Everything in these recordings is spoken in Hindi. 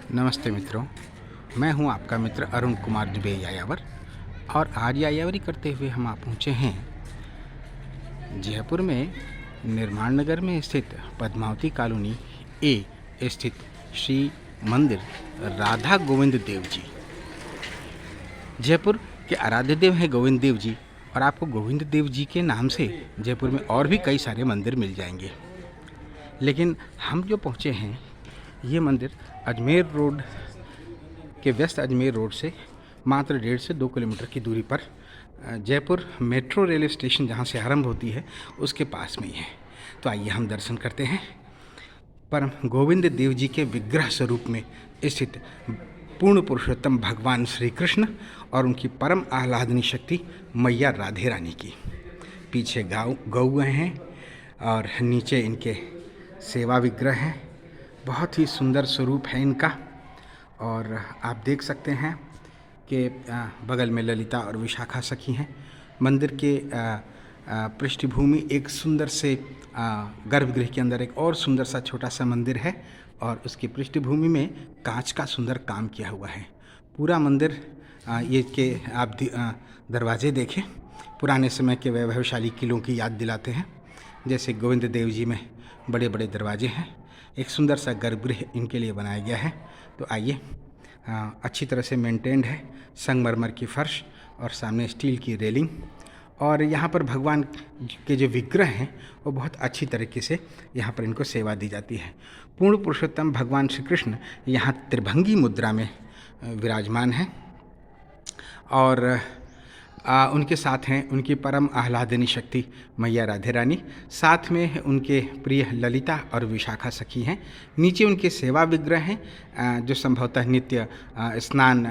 नमस्ते मित्रों, मैं हूं आपका मित्र अरुण कुमार दुबे यायावर। और आज यायावरी करते हुए हम आप पहुंचे हैं जयपुर में निर्माण नगर में स्थित पद्मावती कॉलोनी ए स्थित श्री मंदिर राधा गोविंद देव जी। जयपुर के आराध्य देव हैं गोविंद देव जी, और आपको गोविंद देव जी के नाम से जयपुर में और भी कई सारे मंदिर मिल जाएंगे। लेकिन हम जो पहुंचे हैं, ये मंदिर अजमेर रोड के व्यस्त अजमेर रोड से मात्र 1.5 से 2 किलोमीटर की दूरी पर जयपुर मेट्रो रेलवे स्टेशन जहाँ से आरंभ होती है उसके पास में ही है। तो आइए हम दर्शन करते हैं परम गोविंद देव जी के विग्रह स्वरूप में स्थित पूर्ण पुरुषोत्तम भगवान श्री कृष्ण और उनकी परम आह्लादनी शक्ति मैया राधे रानी की। पीछे गौ हैं और नीचे इनके सेवा विग्रह हैं। बहुत ही सुंदर स्वरूप है इनका। और आप देख सकते हैं कि बगल में ललिता और विशाखा सखी हैं। मंदिर के पृष्ठभूमि एक सुंदर से गर्भगृह के अंदर एक और सुंदर सा छोटा सा मंदिर है, और उसकी पृष्ठभूमि में कांच का सुंदर काम किया हुआ है। पूरा मंदिर ये के आप दरवाजे देखें, पुराने समय के वैभवशाली किलों की याद दिलाते हैं। जैसे गोविंद देव जी में बड़े बड़े दरवाजे हैं, एक सुंदर सा गर्भगृह इनके लिए बनाया गया है। तो आइए, अच्छी तरह से मेंटेन्ड है, संगमरमर की फर्श और सामने स्टील की रेलिंग। और यहाँ पर भगवान के जो विग्रह हैं वो बहुत अच्छी तरीके से यहाँ पर इनको सेवा दी जाती है। पूर्ण पुरुषोत्तम भगवान श्री कृष्ण यहाँ त्रिभंगी मुद्रा में विराजमान हैं, और उनके साथ हैं उनकी परम आह्लादनी शक्ति मैया राधे रानी। साथ में उनके प्रिय ललिता और विशाखा सखी हैं। नीचे उनके सेवा विग्रह हैं जो संभवतः नित्य स्नान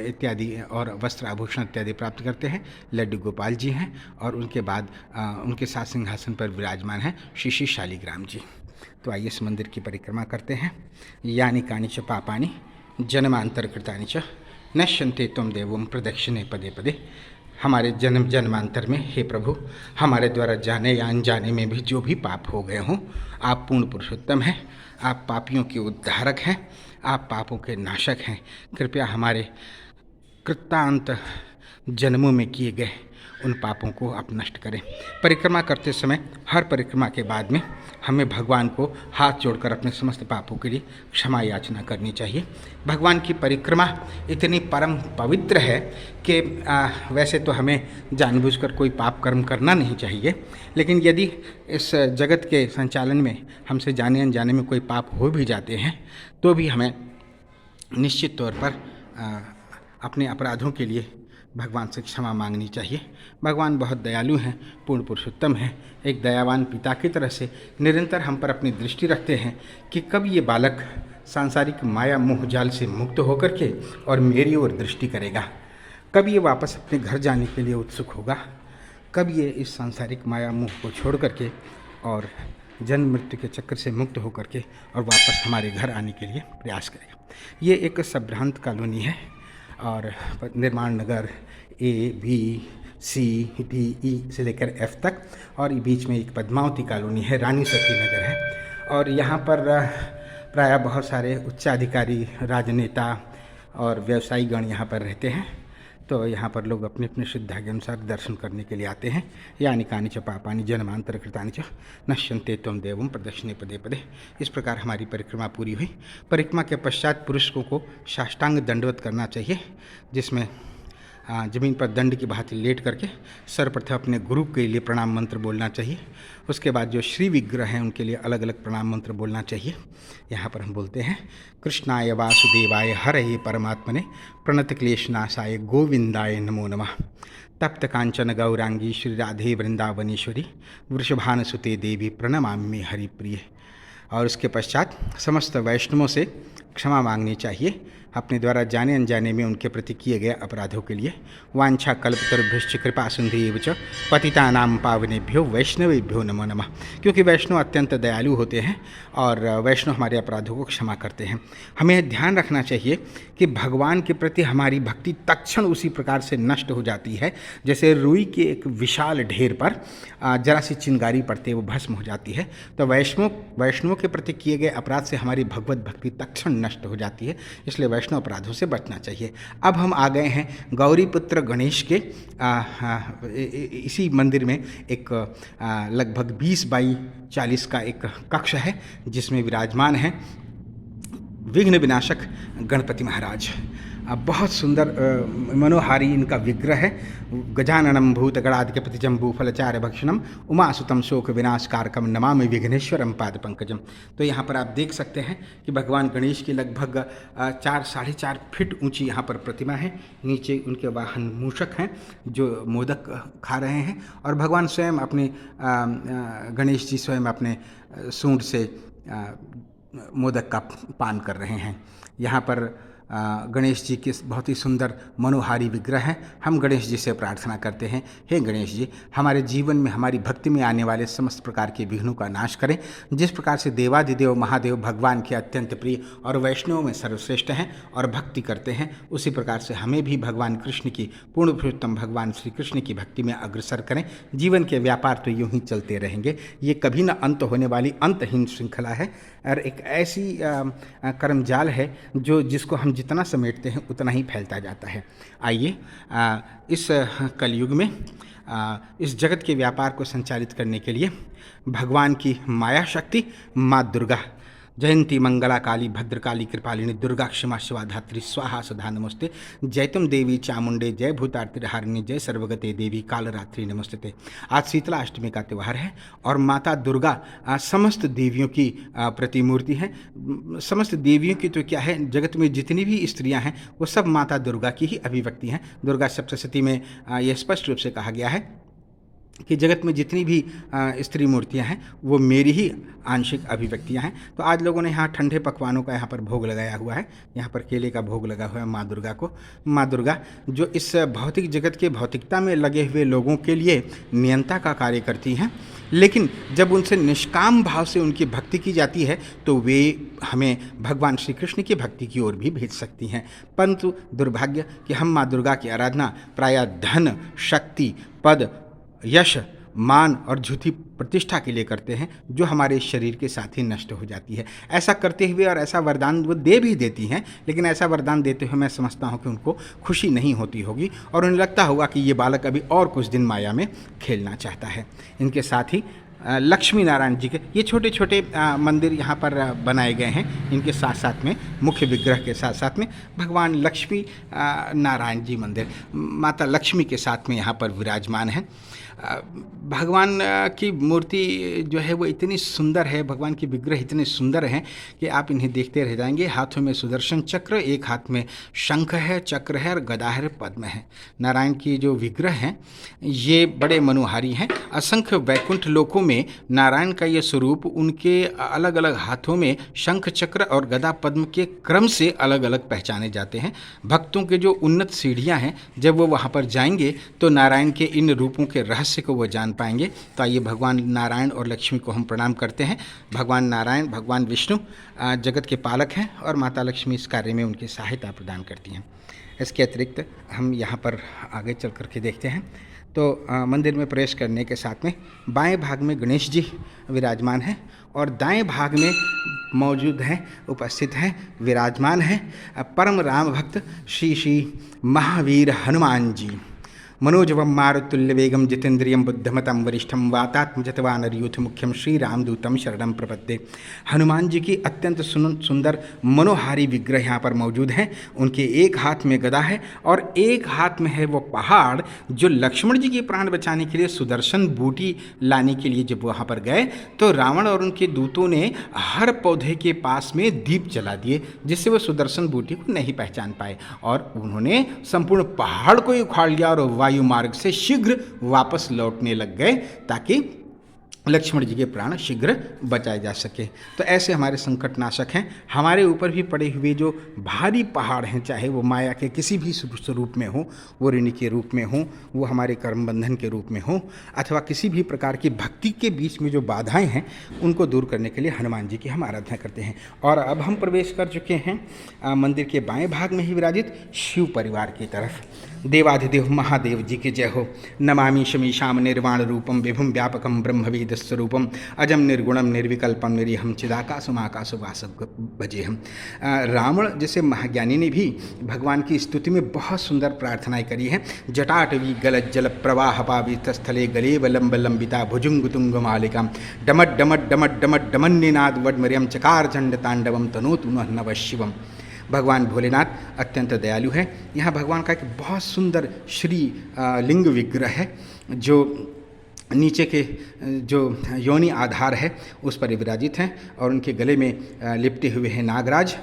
इत्यादि और वस्त्र आभूषण इत्यादि प्राप्त करते हैं। लड्डू गोपाल जी हैं, और उनके बाद उनके साथ सिंहासन पर विराजमान हैं श्री शालिग्राम जी। तो आइए इस मंदिर की परिक्रमा करते हैं। यानि कानि च पापानि जन्मांतरकृतानि च नश्यन्ते त्वं देवं प्रदक्षिणे पदे पदे। हमारे जन्म जन्मांतर में हे प्रभु, हमारे द्वारा जाने या अनजाने में भी जो भी पाप हो गए हों, आप पूर्ण पुरुषोत्तम हैं, आप पापियों के उद्धारक हैं, आप पापों के नाशक हैं। कृपया हमारे कृतांत जन्मों में किए गए उन पापों को आप नष्ट करें। परिक्रमा करते समय हर परिक्रमा के बाद में हमें भगवान को हाथ जोड़कर अपने समस्त पापों के लिए क्षमा याचना करनी चाहिए। भगवान की परिक्रमा इतनी परम पवित्र है कि वैसे तो हमें जानबूझकर कोई पाप कर्म करना नहीं चाहिए, लेकिन यदि इस जगत के संचालन में हमसे जाने अनजाने में कोई पाप हो भी जाते हैं तो भी हमें निश्चित तौर पर अपने अपराधों के लिए भगवान से क्षमा मांगनी चाहिए। भगवान बहुत दयालु हैं, पूर्ण पुरुषोत्तम हैं, एक दयावान पिता की तरह से निरंतर हम पर अपनी दृष्टि रखते हैं कि कब ये बालक सांसारिक माया मोह जाल से मुक्त होकर के और मेरी ओर दृष्टि करेगा, कब ये वापस अपने घर जाने के लिए उत्सुक होगा, कब ये इस सांसारिक माया मोह को छोड़ करके और जन्म मृत्यु के चक्कर से मुक्त होकर के और वापस हमारे घर आने के लिए प्रयास करेगा। ये एक संभ्रांत कॉलोनी है, और निर्माण नगर ABCDE से लेकर F तक, और बीच में एक पद्मावती कॉलोनी है, रानी सती नगर है। और यहाँ पर प्रायः बहुत सारे उच्चाधिकारी, राजनेता और व्यवसायीगण यहाँ पर रहते हैं। तो यहाँ पर लोग अपने अपने श्रद्धा के अनुसार दर्शन करने के लिए आते हैं। यानि कानि च पापानि जन्मांतरकृतानि च नश्यन्ते त्वं देवं प्रदक्षिणे पदे पदे। इस प्रकार हमारी परिक्रमा पूरी हुई। परिक्रमा के पश्चात पुरुषों को साष्टांग दंडवत करना चाहिए, जिसमें जमीन पर दंड की भांति लेट करके सर्वप्रथम अपने गुरु के लिए प्रणाम मंत्र बोलना चाहिए। उसके बाद जो श्री विग्रह हैं उनके लिए अलग अलग प्रणाम मंत्र बोलना चाहिए। यहाँ पर हम बोलते हैं, कृष्णाय वासुदेवाय हरये परमात्मने प्रणत क्लेशनाशाय गोविंदाय नमो नमः। तप्त कांचन गौरांगी श्री राधे वृंदावनेश्वरी वृषभानुसुते देवी प्रणमामि हरिप्रिय। और उसके पश्चात समस्त वैष्णवों से क्षमा मांगनी चाहिए। अपने द्वारा जाने अनजाने में उनके प्रति किए गए अपराधों के लिए। वांछा कल्पतरुभ्यश्च कृपा सिंधुएव च पतितानां पावनेभ्यो वैष्णवेभ्यो नमो नमः। क्योंकि वैष्णव अत्यंत दयालु होते हैं और वैष्णव हमारे अपराधों को क्षमा करते हैं। हमें ध्यान रखना चाहिए कि भगवान के प्रति हमारी भक्ति तत्क्षण उसी प्रकार से नष्ट हो जाती है जैसे रुई के एक विशाल ढेर पर जरा सी चिंगारी पड़ते वो भस्म हो जाती है। तो वैष्णव के प्रति किए गए अपराध से हमारी भगवत भक्ति तत्क्षण नष्ट हो जाती है, इसलिए वैष्णव अपराधों से बचना चाहिए। अब हम आ गए हैं गौरीपुत्र गणेश के इसी मंदिर में एक लगभग 20 बाई 40 का एक कक्ष है जिसमें विराजमान है विघ्न विनाशक गणपति महाराज। बहुत सुंदर मनोहारी इनका विग्रह है। गजाननम भूत गणाधिपति जम्बू फलचार्य भक्षणम उमासुतम शोक विनाशकारकम नमामि विघ्नेश्वरम पाद पंकजम। तो यहाँ पर आप देख सकते हैं कि भगवान गणेश की लगभग 4-4.5 फीट ऊंची यहाँ पर प्रतिमा है। नीचे उनके वाहन मूषक हैं जो मोदक खा रहे हैं और भगवान स्वयं अपने गणेश जी स्वयं अपने सूंड से मोदक का पान कर रहे हैं। यहाँ पर गणेश जी के बहुत ही सुंदर मनोहारी विग्रह हैं। हम गणेश जी से प्रार्थना करते हैं, हे गणेश जी हमारे जीवन में हमारी भक्ति में आने वाले समस्त प्रकार के विघ्नों का नाश करें। जिस प्रकार से देवादिदेव महादेव भगवान के अत्यंत प्रिय और वैष्णव में सर्वश्रेष्ठ हैं और भक्ति करते हैं, उसी प्रकार से हमें भी भगवान कृष्ण की पूर्ण पुरुषोत्तम भगवान श्री कृष्ण की भक्ति में अग्रसर करें। जीवन के व्यापार तो यूं ही चलते रहेंगे, ये कभी न अंत होने वाली अंतहीन श्रृंखला है और एक ऐसी कर्मजाल है जो जिसको हम जितना समेटते हैं उतना ही फैलता जाता है। आइए इस कलयुग में इस जगत के व्यापार को संचालित करने के लिए भगवान की माया शक्ति माँ दुर्गा जयंती मंगला काली भद्रकाली कृपालिनी दुर्गा क्षमा शिवा धात्री स्वाहा सदा नमस्ते। जयतुम देवी चामुंडे जय भूतार्तिहारिणी जय सर्वगते देवी कालरात्रि नमस्ते। आज शीतला अष्टमी का त्यौहार है और माता दुर्गा समस्त देवियों की प्रतिमूर्ति है। समस्त देवियों की तो क्या है, जगत में जितनी भी स्त्रियां हैं वो सब माता दुर्गा की ही अभिव्यक्ति हैं। दुर्गा सप्तशती में यह स्पष्ट रूप से कहा गया है कि जगत में जितनी भी स्त्री मूर्तियां हैं वो मेरी ही आंशिक अभिव्यक्तियां हैं। तो आज लोगों ने यहाँ ठंडे पकवानों का यहाँ पर भोग लगाया हुआ है। यहाँ पर केले का भोग लगा हुआ है माँ दुर्गा को। माँ दुर्गा जो इस भौतिक जगत के भौतिकता में लगे हुए लोगों के लिए नियंता का कार्य करती हैं, लेकिन जब उनसे निष्काम भाव से उनकी भक्ति की जाती है तो वे हमें भगवान श्री कृष्ण की भक्ति की ओर भी भेज सकती हैं। परंतु दुर्भाग्य कि हम माँ दुर्गा की आराधना प्रायः धन, शक्ति, पद, यश, मान और झूठी प्रतिष्ठा के लिए करते हैं जो हमारे शरीर के साथ ही नष्ट हो जाती है। ऐसा करते हुए और ऐसा वरदान वो दे भी देती हैं, लेकिन ऐसा वरदान देते हुए मैं समझता हूँ कि उनको खुशी नहीं होती होगी और उन्हें लगता होगा कि ये बालक अभी और कुछ दिन माया में खेलना चाहता है। इनके साथ ही लक्ष्मी नारायण जी के ये छोटे छोटे मंदिर यहाँ पर बनाए गए हैं। इनके साथ साथ में मुख्य विग्रह के साथ साथ में भगवान लक्ष्मी नारायण जी मंदिर माता लक्ष्मी के साथ में यहाँ पर विराजमान है। भगवान की मूर्ति जो है वो इतनी सुंदर है, भगवान की विग्रह इतने सुंदर हैं कि आप इन्हें देखते रह जाएंगे। हाथों में सुदर्शन चक्र, एक हाथ में शंख है, चक्र है और गदा है, पद्म है। नारायण की जो विग्रह हैं ये बड़े मनोहारी हैं। असंख्य वैकुंठ लोकों में नारायण का ये स्वरूप उनके अलग अलग हाथों में शंख चक्र और गदा पद्म के क्रम से अलग अलग पहचाने जाते हैं। भक्तों के जो उन्नत सीढ़ियाँ हैं, जब वो वहाँ पर जाएंगे तो नारायण के इन रूपों के रहस्य को वो जान पाएंगे। तो आइए भगवान नारायण और लक्ष्मी को हम प्रणाम करते हैं। भगवान नारायण, भगवान विष्णु जगत के पालक हैं और माता लक्ष्मी इस कार्य में उनकी सहायता प्रदान करती हैं। इसके अतिरिक्त हम यहाँ पर आगे चल करके देखते हैं तो मंदिर में प्रवेश करने के साथ में बाएं भाग में गणेश जी विराजमान हैं और दाएं भाग में मौजूद हैं, उपस्थित हैं, विराजमान हैं परम राम भक्त श्री श्री महावीर हनुमान जी। मनोजवम मारुतुल्य वेगम जितेंद्रियम बुद्धमतम वरिष्ठम वातात्मजतवानरयूथ मुख्यम श्री रामदूतम शरणम प्रपद्ये। हनुमान जी की अत्यंत सुंदर मनोहारी विग्रह यहाँ पर मौजूद हैं। उनके एक हाथ में गदा है और एक हाथ में है वो पहाड़ जो लक्ष्मण जी के प्राण बचाने के लिए सुदर्शन बूटी लाने के लिए जब वहाँ पर गए तो रावण और उनके दूतों ने हर पौधे के पास में दीप जला दिए जिससे वो सुदर्शन बूटी को नहीं पहचान पाए और उन्होंने संपूर्ण पहाड़ को ही उखाड़ लिया और वायु मार्ग से शीघ्र वापस लौटने लग गए ताकि लक्ष्मण जी के प्राण शीघ्र बचाए जा सके। तो ऐसे हमारे संकटनाशक हैं। हमारे ऊपर भी पड़े हुए जो भारी पहाड़ हैं, चाहे वो माया के किसी भी स्वरूप में हो, वो ऋणी के रूप में हो, वो हमारे कर्म बंधन के रूप में हो, अथवा किसी भी प्रकार की भक्ति के बीच में जो बाधाएं हैं, उनको दूर करने के लिए हनुमान जी की हम आराधना करते हैं। और अब हम प्रवेश कर चुके हैं मंदिर के बाएं भाग में ही विराजित शिव परिवार की तरफ। देवाधिदेव महादेव जी की जय हो। नमामि शमीशाम निर्वाण रूपम विभुम व्यापकम ब्रह्मवेद स्वरूपम अजम निर्गुणम निर्विकल्पम निरीहम चिदाकाशमाकाशवास भजे हम। रावण जैसे महाज्ञानी ने भी भगवान की स्तुति में बहुत सुंदर प्रार्थनाएं करी हैं। जटाटवी गलत जल प्रवाह पावित स्थले गलेव लंब लंबिता भुजुंग तुंग मालिका डमट डमट डमट डमट डमन्यनाद वडमरियम चकार चंड तांडवम तनोतु नव शिवम। भगवान भोलेनाथ अत्यंत दयालु है। यहाँ भगवान का एक बहुत सुंदर श्री लिंग विग्रह है, जो नीचे के जो योनि आधार है उस पर विराजित हैं, और उनके गले में लिपटे हुए हैं नागराज।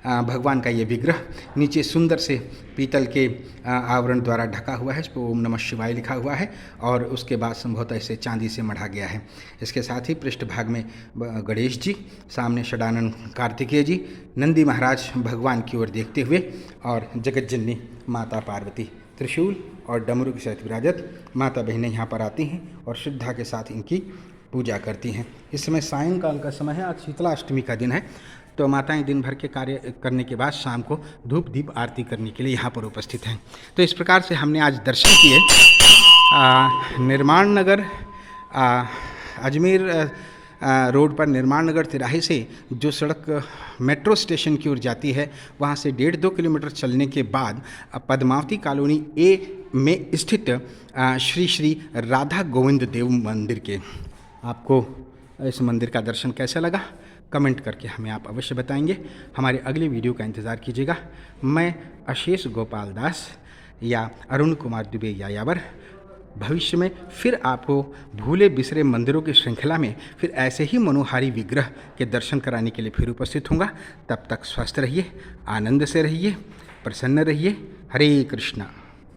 भगवान का ये विग्रह नीचे सुंदर से पीतल के आवरण द्वारा ढका हुआ है, इस पर ओम नमः शिवाय लिखा हुआ है, और उसके बाद संभवतः इसे चांदी से मढ़ा गया है। इसके साथ ही पृष्ठभाग में गणेश जी, सामने षडानन कार्तिकेय जी, नंदी महाराज भगवान की ओर देखते हुए, और जगतजननी माता पार्वती त्रिशूल और डमरू के साथ विराजत माता बहनें यहाँ पर आती हैं और श्रद्धा के साथ इनकी पूजा करती हैं। इस समय सायंकाल का समय है, आज शीतला अष्टमी का दिन है, तो माताएं दिन भर के कार्य करने के बाद शाम को धूप दीप आरती करने के लिए यहाँ पर उपस्थित हैं। तो इस प्रकार से हमने आज दर्शन किए निर्माण नगर अजमेर रोड पर निर्माण नगर तिराहे से जो सड़क मेट्रो स्टेशन की ओर जाती है, वहाँ से 1.5-2 किलोमीटर चलने के बाद पद्मावती कॉलोनी ए में स्थित श्री श्री राधा गोविंद देव मंदिर के। आपको इस मंदिर का दर्शन कैसा लगा कमेंट करके हमें आप अवश्य बताएंगे। हमारे अगले वीडियो का इंतज़ार कीजिएगा। मैं अशेष गोपाल दास या अरुण कुमार दुबे यायावर भविष्य में फिर आपको भूले बिसरे मंदिरों की श्रृंखला में फिर ऐसे ही मनोहारी विग्रह के दर्शन कराने के लिए फिर उपस्थित होऊंगा। तब तक स्वस्थ रहिए, आनंद से रहिए, प्रसन्न रहिए। हरे कृष्णा।